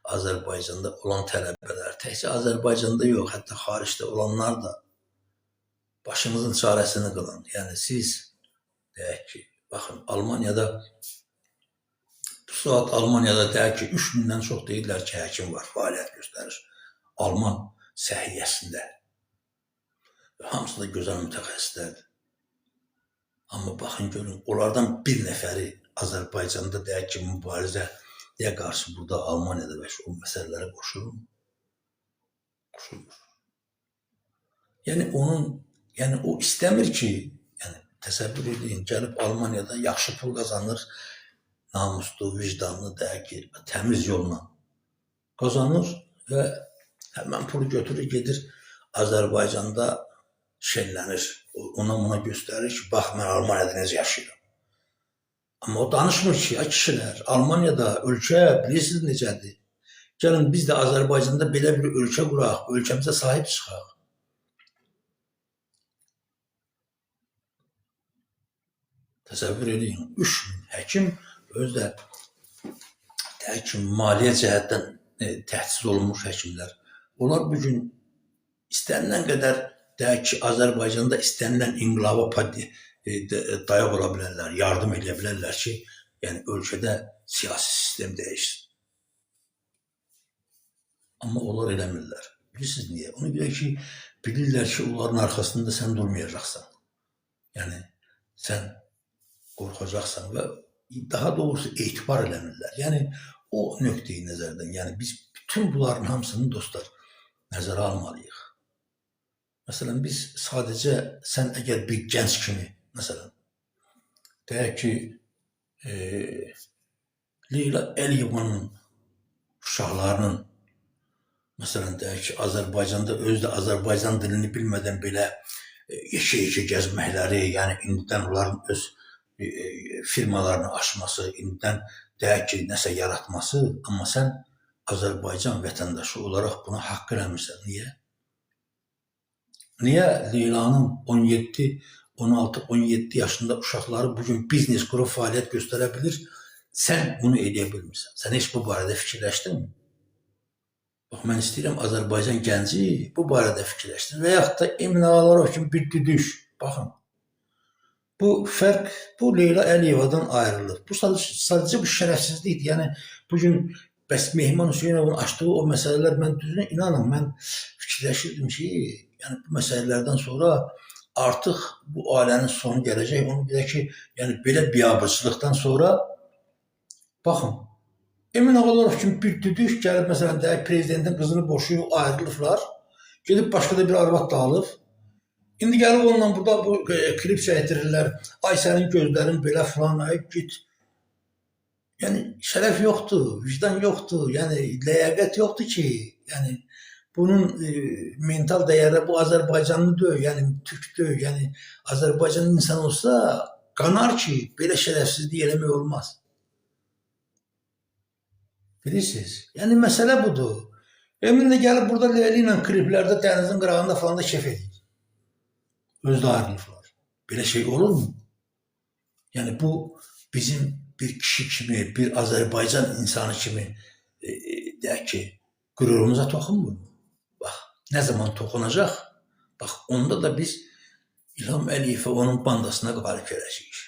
Azərbaycanda olan tələbələr, təkcə Azərbaycanda yox, hətta xaricdə olanlar da başınızın çarəsini qılın. Yəni siz, deyək ki, baxın, Almaniyada, bu saat Almaniyada deyək ki, 3000-dən çox deyirlər ki, həkim var, fəaliyyət göstərir. Alman səhiyyəsində. Hamısı da gözəl mütəxəssislərdir. Amma baxın, görün, onlardan bir nəfəri Azərbaycanda deyək ki, mübarizəyə qarşı burada Almaniyada və o məsələlərə qoşulur. Qoşulur. Yəni o istəmir ki, yəni təsəvvür edin, gəlib Almaniyada yaxşı pul qazanır, namuslu, vicdanlı, deyək ki, təmiz yolla qazanır və həmən pulu götürür, gedir Azərbaycanda şəllənir. Ona göstərir ki, bax, mən Almaniyada necə yaşayıram. Amma o danışmır ki, ay kişilər, Almaniyada ölkə bilirsiniz necədir? Gəlin biz də Azərbaycanda belə bir ölkə quraq, ölkəmizə sahib çıxaq. Təsəvvür edin, 3000 həkim özü də deyək ki, maliyyə cəhətdən təhdsiz olunmuş həkimlər. Onlar bugün istənilən qədər deyək ki, Azərbaycanda istənilən inqilaba dayaq ola bilərlər, yardım edə bilərlər ki, yəni ölkədə siyasi sistem dəyişsin. Amma onlar eləmirlər. Bilirsiniz niyə? Ona görə ki, bilirlər ki, onların arxasında sən durmayacaqsan. Yəni, sən qorxacaqsan və daha doğrusu etibar eləmirlər. Yəni, o nöqteyi nəzərdən, yəni biz bütün bunların hamısını dostlar nəzərə almalıyıq. Məsələn, biz sadəcə sən əgər bir gənc kimi, məsələn, deyək ki, Leyla Əliyevanın uşaqlarının, məsələn, deyək ki, Azərbaycanda özü də Azərbaycan dilini bilmədən belə yeşə-yeşə gəzməkləri, yəni indidən onların öz firmalarını açması, indidən deyək ki, nəsə yaratması, amma sən Azərbaycan vətəndaşı olaraq buna haqq eləmirsən. Niyə? Niyə Leylanın 16, 17 yaşında uşaqları bugün biznes qurub fəaliyyət göstərə bilir, sən bunu edə bilmirsən? Sən heç bu barədə fikirləşdinmi? Bax, mən istəyirəm Azərbaycan gənci bu barədə fikirləşsin və yaxud da Emin Ağalarov kimi bir düdüş. Baxın, bu fərq, bu Leyla Əliyevadan ayrılır. Bu sadəcə bu şərəfsizlikdir. Yəni, bugün bəs Mehman Hüseynovun açdığı o məsələlər, mən düzünə inanın, mən fikirləşirdim ki, yəni bu məsələlərdən sonra artıq bu ailənin sonu gələcək. Onu bilək ki, yəni belə biabırçılıqdan sonra, baxın, Emin Ağalarov kimi bir düdük gəlib, məsələn, deyək, prezidentin qızını boşuyub, ayrılıblar, gedib başqa da bir arvad da alıb. İndi gəlib onunla burada bu klip çəkdirirlər, ay sənin gözlərin belə filan, ay git. Yəni, şərəf yoxdur, vicdan yoxdur, yəni, ləyaqət yoxdur ki, yəni, bunun mental dəyəri bu Azərbaycanlıdır, yəni, türkdür, yəni, Azərbaycan insan olsa, qanar ki, belə şərəfsizlik eləmək olmaz. Bilirsiniz? Yəni, məsələ budur. Emin də gəlib burada Leyli ilə kliplərdə, dənizin qırağında falan da kef edir. Özdə ayrılıblar. Belə şey olur mu? Yəni, bu bizim bir kişi kimi, bir Azərbaycan insanı kimi, deyək ki, qürurumuza toxunmur mu? Bax, nə zaman toxunacaq? Bax, onda da biz İlham Əliyevə onun bandasına qalib gələcəyik.